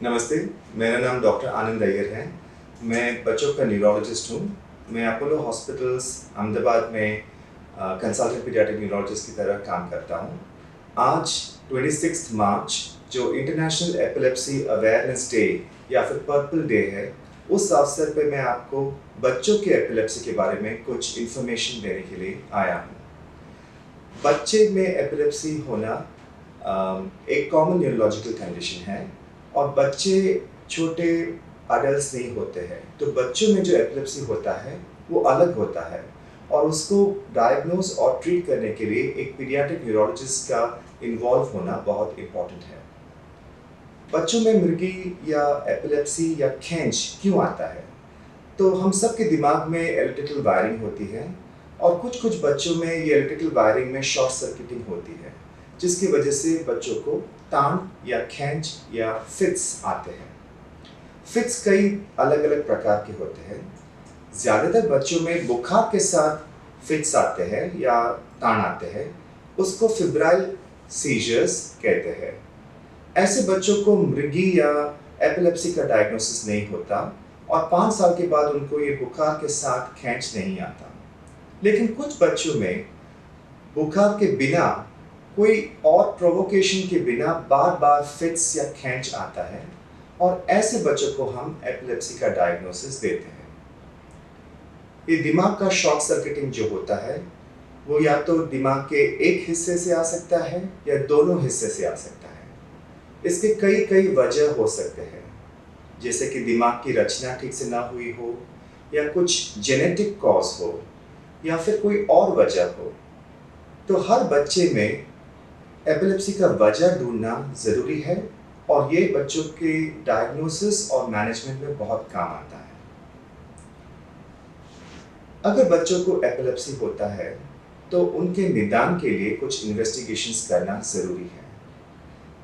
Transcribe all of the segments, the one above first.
नमस्ते, मेरा नाम डॉक्टर आनंद अय्यर है। मैं बच्चों का न्यूरोलॉजिस्ट हूँ। मैं अपोलो हॉस्पिटल्स अहमदाबाद में कंसल्टेंट पीडियाट्रिक न्यूरोलॉजिस्ट की तरह काम करता हूँ। आज 26 मार्च जो इंटरनेशनल एपिलेप्सी अवेयरनेस डे या फिर पर्पल डे है, उस अवसर पे मैं आपको बच्चों के एपिलेप्सी के बारे में कुछ इन्फॉर्मेशन देने के लिए आया हूँ। बच्चे में एपिलेप्सी होना एक कॉमन न्यूरोलॉजिकल कंडीशन है और बच्चे छोटे अडल्ट नहीं होते हैं, तो बच्चों में जो एपिलेप्सी होता है वो अलग होता है और उसको डायग्नोज और ट्रीट करने के लिए एक पीडियाट्रिक न्यूरोलॉजिस्ट का इन्वॉल्व होना बहुत इम्पोर्टेंट है। बच्चों में मिर्गी या एपिलेप्सी या खैंच क्यों आता है? तो हम सब के दिमाग में इलेक्ट्रिकल वायरिंग होती है और कुछ बच्चों में ये इलेक्ट्रिकल वायरिंग में शॉर्ट सर्किटिंग होती है, जिसकी वजह से बच्चों को तान या खैंच या फिट्स आते हैं। फिट्स कई अलग अलग प्रकार के होते हैं। ज़्यादातर बच्चों में बुखार के साथ फिट्स आते हैं या तान आते हैं, उसको फिब्राइल सीजर्स कहते हैं। ऐसे बच्चों को मृगी या एपिलेप्सी का डायग्नोसिस नहीं होता और 5 साल के बाद उनको ये बुखार के साथ खैंच नहीं आता। लेकिन कुछ बच्चों में बुखार के बिना कोई और प्रोवोकेशन के बिना बार बार फिट्स या खैंच आता है और ऐसे बच्चों को हम एपिलेप्सी का डायग्नोसिस देते हैं। ये दिमाग का शॉर्ट सर्किटिंग जो होता है वो या तो दिमाग के एक हिस्से से आ सकता है या दोनों हिस्से से आ सकता है। इसके कई वजह हो सकते हैं, जैसे कि दिमाग की रचना ठीक से ना हुई हो या कुछ जेनेटिक कॉज हो या फिर कोई और वजह हो। तो हर बच्चे में एपिलेप्सी का वजह ढूंढना ज़रूरी है और ये बच्चों के डायग्नोसिस और मैनेजमेंट में बहुत काम आता है। अगर बच्चों को एपिलेप्सी होता है तो उनके निदान के लिए कुछ इन्वेस्टिगेशंस करना ज़रूरी है।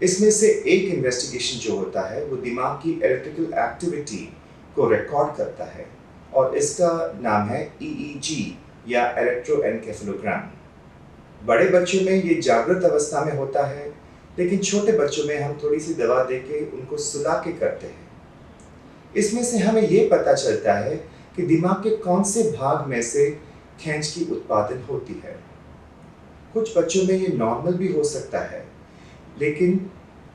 इसमें से एक इन्वेस्टिगेशन जो होता है वो दिमाग की इलेक्ट्रिकल एक्टिविटी को रिकॉर्ड करता है और इसका नाम है EEG या इलेक्ट्रोएन्केफेलोग्राम। बड़े बच्चों में ये जागृत अवस्था में होता है, लेकिन छोटे बच्चों में हम थोड़ी सी दवा देके उनको सुला के करते हैं। इसमें से हमें ये पता चलता है कि दिमाग के कौन से भाग में से खैंच की उत्पादन होती है। कुछ बच्चों में ये नॉर्मल भी हो सकता है, लेकिन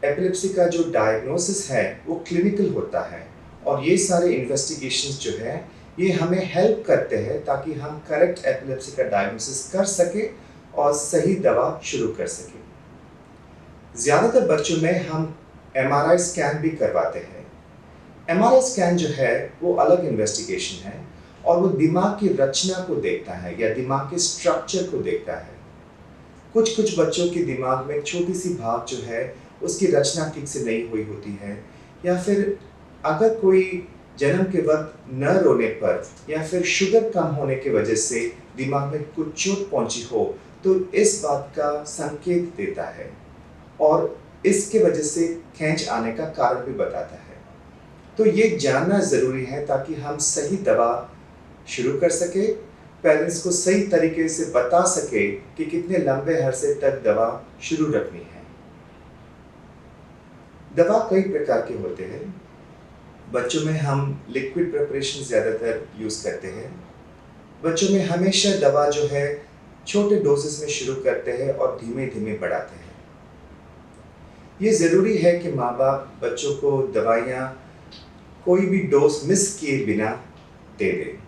एपिलेप्सी का जो डायग्नोसिस है वो क्लिनिकल होता है और ये सारे इन्वेस्टिगेशंस जो है ये हमें हेल्प करते हैं ताकि हम करेक्ट एपिलेप्सी का डायग्नोसिस कर सके और सही दवा शुरू कर सके। ज़्यादातर बच्चों में हम MRI स्कैन भी करवाते हैं। MRI स्कैन जो है वो अलग इन्वेस्टिगेशन है और वो दिमाग की रचना को देखता है या दिमाग के स्ट्रक्चर को देखता है। कुछ बच्चों के दिमाग में छोटी सी भाग जो है उसकी रचना ठीक से नहीं हुई होती है, या फिर अगर कोई जन्म के वक्त न रोने पर या फिर शुगर कम होने की वजह से दिमाग में कुछ चोट पहुंची हो तो इस बात का संकेत देता है और इसके वजह से खैंच आने का कारण भी बताता है। तो ये जानना ज़रूरी है ताकि हम सही दवा शुरू कर सके, पेरेंट्स को सही तरीके से बता सके कि कितने लंबे अरसे तक दवा शुरू रखनी है। दवा कई प्रकार के होते हैं। बच्चों में हम लिक्विड प्रिपरेशन ज़्यादातर यूज़ करते हैं। बच्चों में हमेशा दवा जो है छोटे डोजेस में शुरू करते हैं और धीमे धीमे बढ़ाते हैं। ये ज़रूरी है कि माँ बाप बच्चों को दवाइयाँ कोई भी डोज मिस किए बिना दे दें।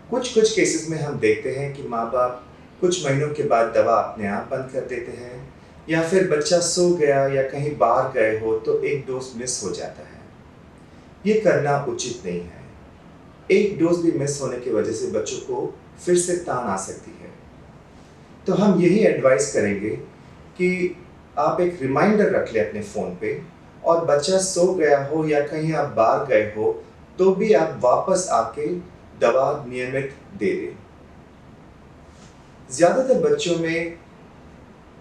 कुछ केसेस में हम देखते हैं कि माँ बाप कुछ महीनों के बाद दवा अपने आप बंद कर देते हैं, या फिर बच्चा सो गया या कहीं बाहर गए हो तो एक डोज मिस हो जाता है। ये करना उचित नहीं है। एक डोज भी मिस होने की वजह से बच्चों को फिर से तान आ सकती है। तो हम यही एडवाइस करेंगे कि आप एक रिमाइंडर रख लें अपने फ़ोन पे, और बच्चा सो गया हो या कहीं आप बाहर गए हो तो भी आप वापस आके दवा नियमित दे दें। ज़्यादातर बच्चों में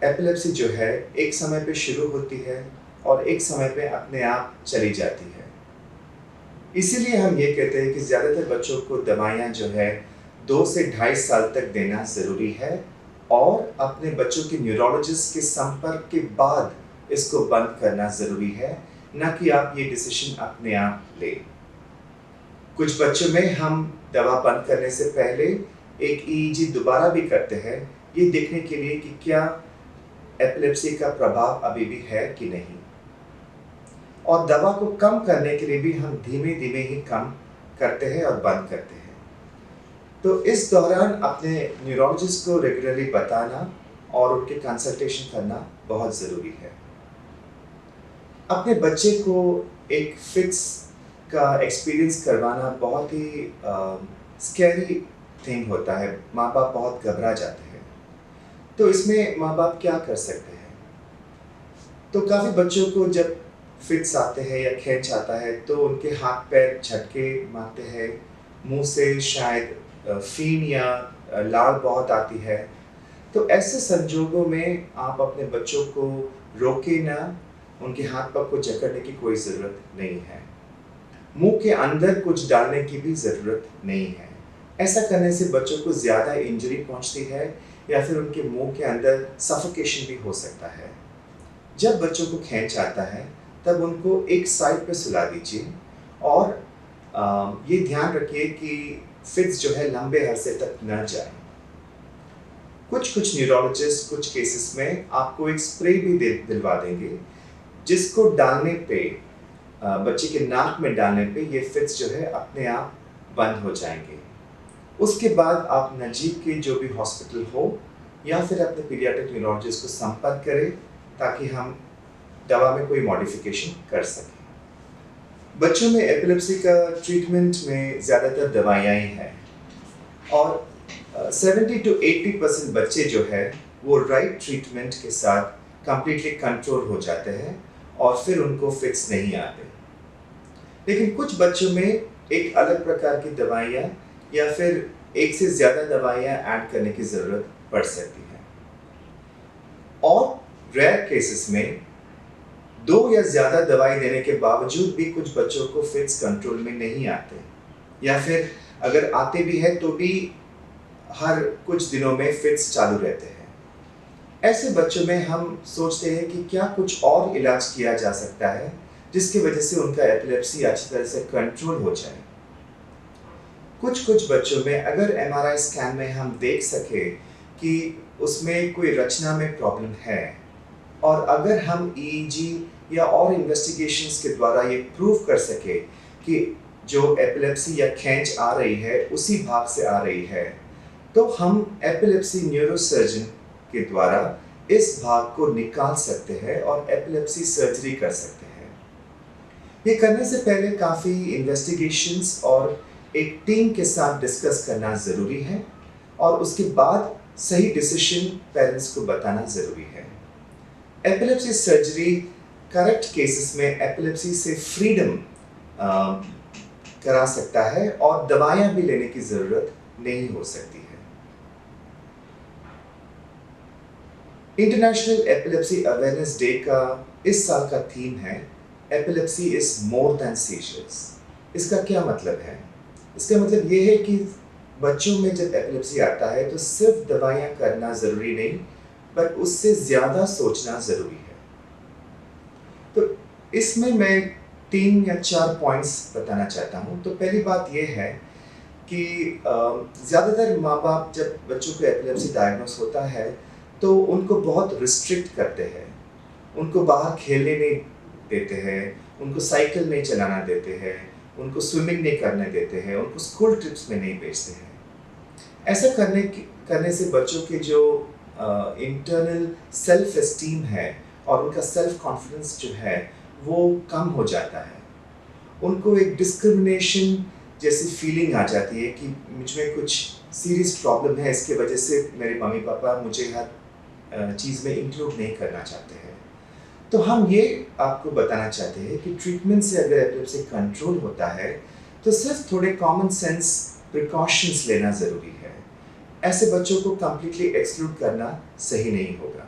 एपिलेप्सी जो है एक समय पे शुरू होती है और एक समय पे अपने आप चली जाती है। इसीलिए हम ये कहते हैं कि ज़्यादातर बच्चों को दवाइयाँ जो है 2 से 2.5 साल तक देना ज़रूरी है और अपने बच्चों के न्यूरोलॉजिस्ट के संपर्क के बाद इसको बंद करना ज़रूरी है, ना कि आप ये डिसीजन अपने आप लें। कुछ बच्चों में हम दवा बंद करने से पहले एक ईईजी दोबारा भी करते हैं, ये देखने के लिए कि क्या एपिलेप्सी का प्रभाव अभी भी है कि नहीं। और दवा को कम करने के लिए भी हम धीमे-धीमे ही कम करते हैं और बंद करते हैं। तो इस दौरान अपने न्यूरोलॉजिस्ट को रेगुलरली बताना और उनके कंसल्टेशन करना बहुत ज़रूरी है। अपने बच्चे को एक फिट्स का एक्सपीरियंस करवाना बहुत ही स्कैरी थिंग होता है। माँ-बाप बहुत घबरा जाते हैं। तो इसमें माँ-बाप क्या कर सकते हैं? तो काफ़ी बच्चों को जब फिट्स आते हैं या खींच आता है तो उनके हाथ पैर झटके मारते हैं, मुंह से शायद फ़ीन या लाल बहुत आती है। तो ऐसे संजोगों में आप अपने बच्चों को रोके ना, उनके हाथ पैर को जकड़ने की कोई ज़रूरत नहीं है। मुंह के अंदर कुछ डालने की भी ज़रूरत नहीं है। ऐसा करने से बच्चों को ज़्यादा इंजरी पहुंचती है या फिर उनके मुंह के अंदर सफोकेशन भी हो सकता है। जब बच्चों को खींच आता है तब उनको एक साइड पे सुला दीजिए और ये ध्यान रखिए कि फिट्स जो है लंबे अरसे तक न जाए। कुछ न्यूरोलॉजिस्ट कुछ केसेस में आपको एक स्प्रे भी दिलवा देंगे, जिसको डालने पे बच्चे के नाक में डालने पे ये फिट्स जो है अपने आप बंद हो जाएंगे। उसके बाद आप नज़दीक के जो भी हॉस्पिटल हो या फिर अपने पीडियाट्रिक न्यूरोलॉजिस्ट को संपर्क करें ताकि हम दवा में कोई मॉडिफिकेशन कर सकें। बच्चों में एपिलेप्सी का ट्रीटमेंट में ज़्यादातर दवाइयाँ ही हैं और 70 to 80% बच्चे जो है वो राइट ट्रीटमेंट के साथ कम्प्लीटली कंट्रोल हो जाते हैं और फिर उनको फिट्स नहीं आते। लेकिन कुछ बच्चों में एक अलग प्रकार की दवाइयाँ या फिर एक से ज़्यादा दवाइयाँ ऐड करने की ज़रूरत पड़ सकती है। और रेयर केसेस में 2 या ज़्यादा दवाई देने के बावजूद भी कुछ बच्चों को फिट्स कंट्रोल में नहीं आते या फिर अगर आते भी हैं तो भी हर कुछ दिनों में फिट्स चालू रहते हैं। ऐसे बच्चों में हम सोचते हैं कि क्या कुछ और इलाज किया जा सकता है जिसकी वजह से उनका एपिलेप्सी अच्छी तरह से कंट्रोल हो जाए। कुछ बच्चों में अगर एमआरआई स्कैन में हम देख सके कि उसमें कोई रचना में प्रॉब्लम है और अगर हम ईईजी या और इन्वेस्टिगेशंस के द्वारा ये प्रूव कर सके कि जो एपिलेप्सी या खींच आ रही है उसी भाग से आ रही है, तो हम एपिलेप्सी न्यूरोसर्जन के द्वारा इस भाग को निकाल सकते हैं और एपिलेप्सी सर्जरी कर सकते हैं। ये करने से पहले काफ़ी इन्वेस्टिगेशंस और एक टीम के साथ डिस्कस करना ज़रूरी है और उसके बाद सही डिसीजन पेरेंट्स को बताना ज़रूरी है। एपिलेप्सी सर्जरी करेक्ट केसेस में एपिलेप्सी से फ्रीडम करा सकता है और दवाइयाँ भी लेने की ज़रूरत नहीं हो सकती है। इंटरनेशनल एपिलेप्सी अवेयरनेस डे का इस साल का थीम है epilepsy is more than seizures. इसका क्या मतलब है? इसका मतलब ये है कि बच्चों में जब एपिलेप्सी आता है तो सिर्फ दवाइयाँ करना ज़रूरी नहीं, पर उससे ज़्यादा सोचना ज़रूरी है। तो इसमें मैं 3 या 4 पॉइंट्स बताना चाहता हूँ। तो पहली बात ये है कि ज़्यादातर माँ बाप जब बच्चों को एपिलेप्सी डायग्नोस होता है तो उनको बहुत रिस्ट्रिक्ट करते हैं, उनको बाहर खेलने नहीं देते हैं, उनको साइकिल नहीं चलाना देते हैं, उनको स्विमिंग नहीं करने देते हैं, उनको स्कूल ट्रिप्स में नहीं भेजते हैं। ऐसा करने से बच्चों के जो इंटरनल सेल्फ एस्टीम है और उनका सेल्फ कॉन्फिडेंस जो है वो कम हो जाता है। उनको एक डिस्क्रिमिनेशन जैसी फीलिंग आ जाती है कि मुझ में कुछ सीरियस प्रॉब्लम है, इसके वजह से मेरे मम्मी पापा मुझे हर चीज़ में इंक्लूड नहीं करना चाहते हैं। तो हम ये आपको बताना चाहते हैं कि ट्रीटमेंट से अगर एपिलेप्सी कंट्रोल होता है तो सिर्फ थोड़े कॉमन सेंस प्रिकॉशंस लेना ज़रूरी है। ऐसे बच्चों को कम्प्लीटली एक्सक्लूड करना सही नहीं होगा।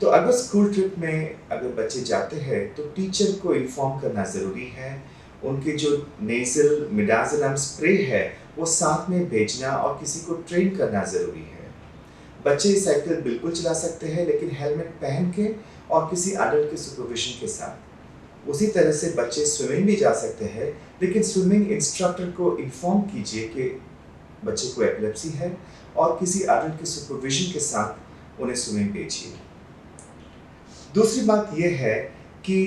तो अगर स्कूल ट्रिप में अगर बच्चे जाते हैं तो टीचर को इन्फॉर्म करना ज़रूरी है। उनके जो नेज़ल मिडाज़ोलम स्प्रे है वो साथ में भेजना और किसी को ट्रेन करना ज़रूरी है। बच्चे साइकिल बिल्कुल चला सकते हैं लेकिन हेलमेट पहन के और किसी अडल्ट के सुपरविजन के साथ। उसी तरह से बच्चे स्विमिंग भी जा सकते हैं, लेकिन स्विमिंग इंस्ट्रक्टर को इन्फॉर्म कीजिए कि बच्चे को एपिलेप्सी है और किसी एडल्ट के सुपरविजन के साथ उन्हें स्विमिंग भेजिए। दूसरी बात यह है कि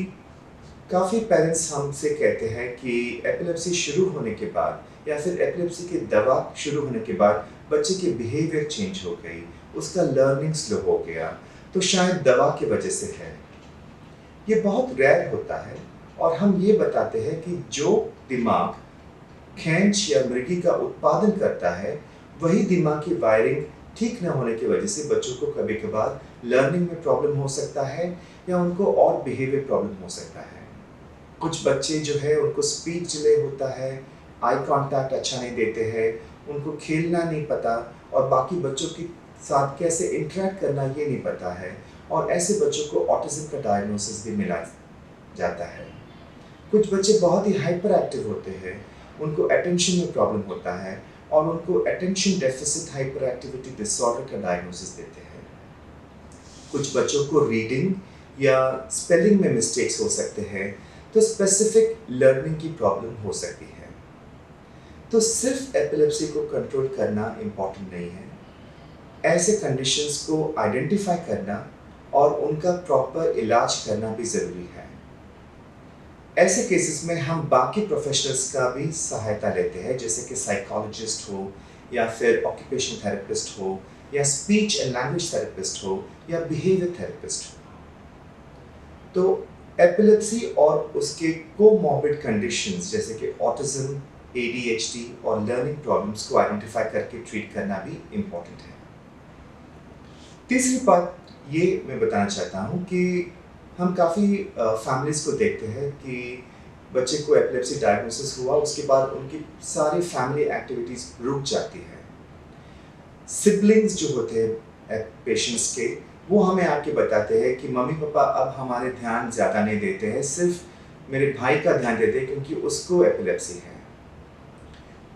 काफ़ी पेरेंट्स हमसे कहते हैं कि एपिलेप्सी शुरू होने के बाद या फिर एपिलेप्सी की दवा शुरू होने के बाद बच्चे की बिहेवियर चेंज हो गई, उसका लर्निंग स्लो हो गया, तो शायद दवा की वजह से है। ये बहुत रेयर होता है और हम ये बताते हैं कि जो दिमाग खैंच या मृगी का उत्पादन करता है, वही दिमाग की वायरिंग ठीक न होने की वजह से बच्चों को कभी कभार लर्निंग में प्रॉब्लम हो सकता है या उनको और बिहेवियर प्रॉब्लम हो सकता है। कुछ बच्चे जो है उनको स्पीच डिले होता है, आई कांटेक्ट अच्छा नहीं देते हैं, उनको खेलना नहीं पता और बाकी बच्चों के साथ कैसे इंटरेक्ट करना ये नहीं पता है, और ऐसे बच्चों को ऑटिज्म का डायग्नोसिस भी मिला जाता है। कुछ बच्चे बहुत ही हाइपर एक्टिव होते हैं, उनको अटेंशन में प्रॉब्लम होता है और उनको attention deficit hyper activity disorder का डायग्नोसिस देते हैं। कुछ बच्चों को रीडिंग या स्पेलिंग में मिस्टेक्स हो सकते हैं, तो स्पेसिफिक लर्निंग की प्रॉब्लम हो सकती है। तो सिर्फ एपिलेप्सी को कंट्रोल करना इम्पॉर्टेंट नहीं है, ऐसे कंडीशंस को आइडेंटिफाई करना और उनका प्रॉपर इलाज करना भी ज़रूरी है। ऐसे केसेस में हम बाकी प्रोफेशनल्स का भी सहायता लेते हैं, जैसे कि साइकोलॉजिस्ट हो या फिर ऑक्यूपेशनल थेरेपिस्ट हो या स्पीच एंड लैंग्वेज थेरेपिस्ट हो या बिहेवियर थेरेपिस्ट हो। तो एपिलेप्सी और उसके कोमॉर्बिड कंडीशंस जैसे कि ऑटिज्म, ADHD और लर्निंग प्रॉब्लम्स को आइडेंटिफाई करके ट्रीट करना भी इम्पॉर्टेंट है। तीसरी बात ये मैं बताना चाहता हूँ कि हम काफ़ी फैमिलीज़ को देखते हैं कि बच्चे को एपिलेप्सी डायग्नोसिस हुआ, उसके बाद उनकी सारी फैमिली एक्टिविटीज़ रुक जाती है। सिबलिंग्स जो होते हैं पेशेंट्स के, वो हमें आके बताते हैं कि मम्मी पापा अब हमारे ध्यान ज़्यादा नहीं देते हैं, सिर्फ मेरे भाई का ध्यान देते हैं क्योंकि उसको एपिलेप्सी है।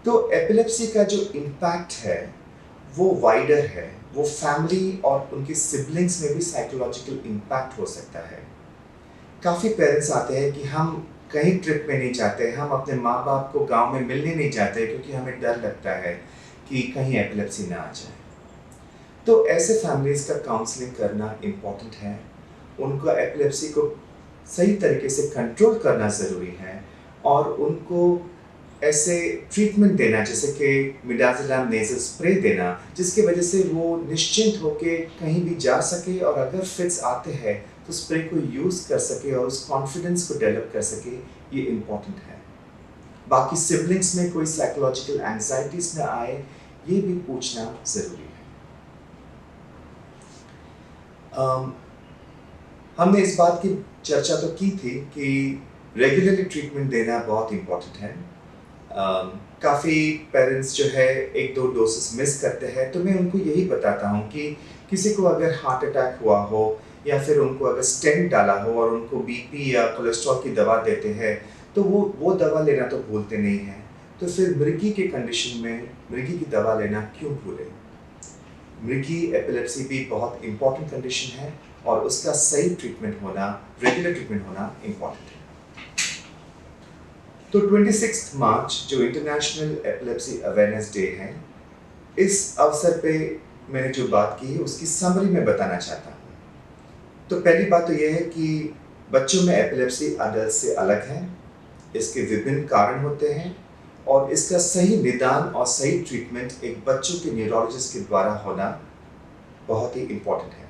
तो एपिलेप्सी का जो इम्पैक्ट है वो वाइडर है, वो फैमिली और उनके सिबलिंग्स में भी साइकोलॉजिकल इम्पैक्ट हो सकता है। काफ़ी पेरेंट्स आते हैं कि हम कहीं ट्रिप में नहीं जाते, हम अपने माँ बाप को गांव में मिलने नहीं जाते क्योंकि हमें डर लगता है कि कहीं एपिलेप्सी ना आ जाए। तो ऐसे फैमिलीज़ का काउंसलिंग करना इम्पॉर्टेंट है, उनका एपिलेप्सी को सही तरीके से कंट्रोल करना ज़रूरी है और उनको ऐसे ट्रीटमेंट देना जैसे कि मिडाज़ोलैम नेज़ल स्प्रे देना, जिसकी वजह से वो निश्चिंत होकर कहीं भी जा सके और अगर फिट्स आते हैं तो स्प्रे को यूज़ कर सके और उस कॉन्फिडेंस को डेवलप कर सके, ये इम्पॉर्टेंट है। बाकी सिबलिंग्स में कोई साइकोलॉजिकल एंजाइटीज़ ना आए, ये भी पूछना ज़रूरी है। हमने इस बात की चर्चा तो की थी कि रेगुलरली ट्रीटमेंट देना बहुत इम्पॉर्टेंट है। काफ़ी पेरेंट्स जो है 1-2 डोसेस मिस करते हैं, तो मैं उनको यही बताता हूँ कि किसी को अगर हार्ट अटैक हुआ हो या फिर उनको अगर स्टेंट डाला हो और उनको बीपी या कोलेस्ट्रॉल की दवा देते हैं, तो वो दवा लेना तो भूलते नहीं हैं। तो फिर मृगी के कंडीशन में मृगी की दवा लेना क्यों भूलें? मृगी एपिलेप्सी भी बहुत इम्पॉर्टेंट कंडीशन है और उसका सही ट्रीटमेंट होना, रेगुलर ट्रीटमेंट होना इम्पॉर्टेंट है। तो 26 मार्च जो इंटरनेशनल एपिलेप्सी अवेयरनेस डे है, इस अवसर पे मैंने जो बात की है उसकी समरी में बताना चाहता हूँ। तो पहली बात तो यह है कि बच्चों में एपिलेप्सी अडल्ट से अलग है, इसके विभिन्न कारण होते हैं और इसका सही निदान और सही ट्रीटमेंट एक बच्चों के न्यूरोलॉजिस्ट के द्वारा होना बहुत ही इम्पोर्टेंट है।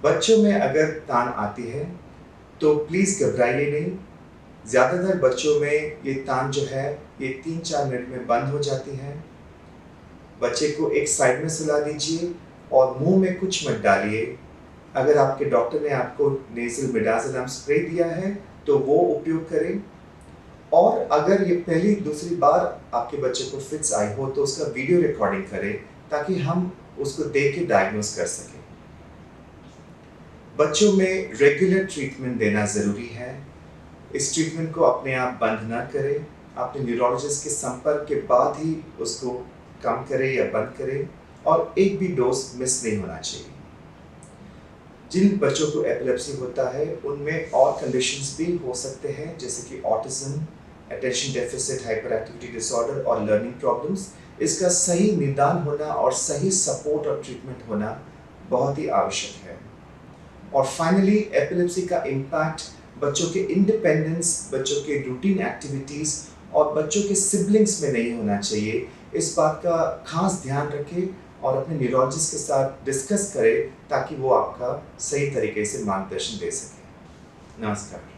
बच्चों में अगर तान आती है तो प्लीज़ घबराइए नहीं। ज़्यादातर बच्चों में ये तान जो है ये 3-4 मिनट में बंद हो जाती है। बच्चे को एक साइड में सुला दीजिए और मुंह में कुछ मत डालिए। अगर आपके डॉक्टर ने आपको नेज़ल मिडाज़ोलैम स्प्रे दिया है तो वो उपयोग करें, और अगर ये पहली दूसरी बार आपके बच्चे को फिट्स आई हो तो उसका वीडियो रिकॉर्डिंग करें ताकि हम उसको देख के डायग्नोस कर सकें। बच्चों में रेगुलर ट्रीटमेंट देना ज़रूरी है। इस ट्रीटमेंट को अपने आप बंद ना करें, अपने न्यूरोलॉजिस्ट के संपर्क के बाद ही उसको कम करें या बंद करें और एक भी डोज मिस नहीं होना चाहिए। जिन बच्चों को एपिलेप्सी होता है उनमें और कंडीशंस भी हो सकते हैं, जैसे कि autism, attention deficit hyper activity disorder और लर्निंग प्रॉब्लम्स। इसका सही निदान होना और सही सपोर्ट और ट्रीटमेंट होना बहुत ही आवश्यक है। और फाइनली एपिलेप्सी का इम्पैक्ट बच्चों के इंडिपेंडेंस, बच्चों के रूटीन एक्टिविटीज़ और बच्चों के सिबलिंग्स में नहीं होना चाहिए। इस बात का खास ध्यान रखें और अपने न्यूरोलॉजिस्ट के साथ डिस्कस करें ताकि वो आपका सही तरीके से मार्गदर्शन दे सके। नमस्कार।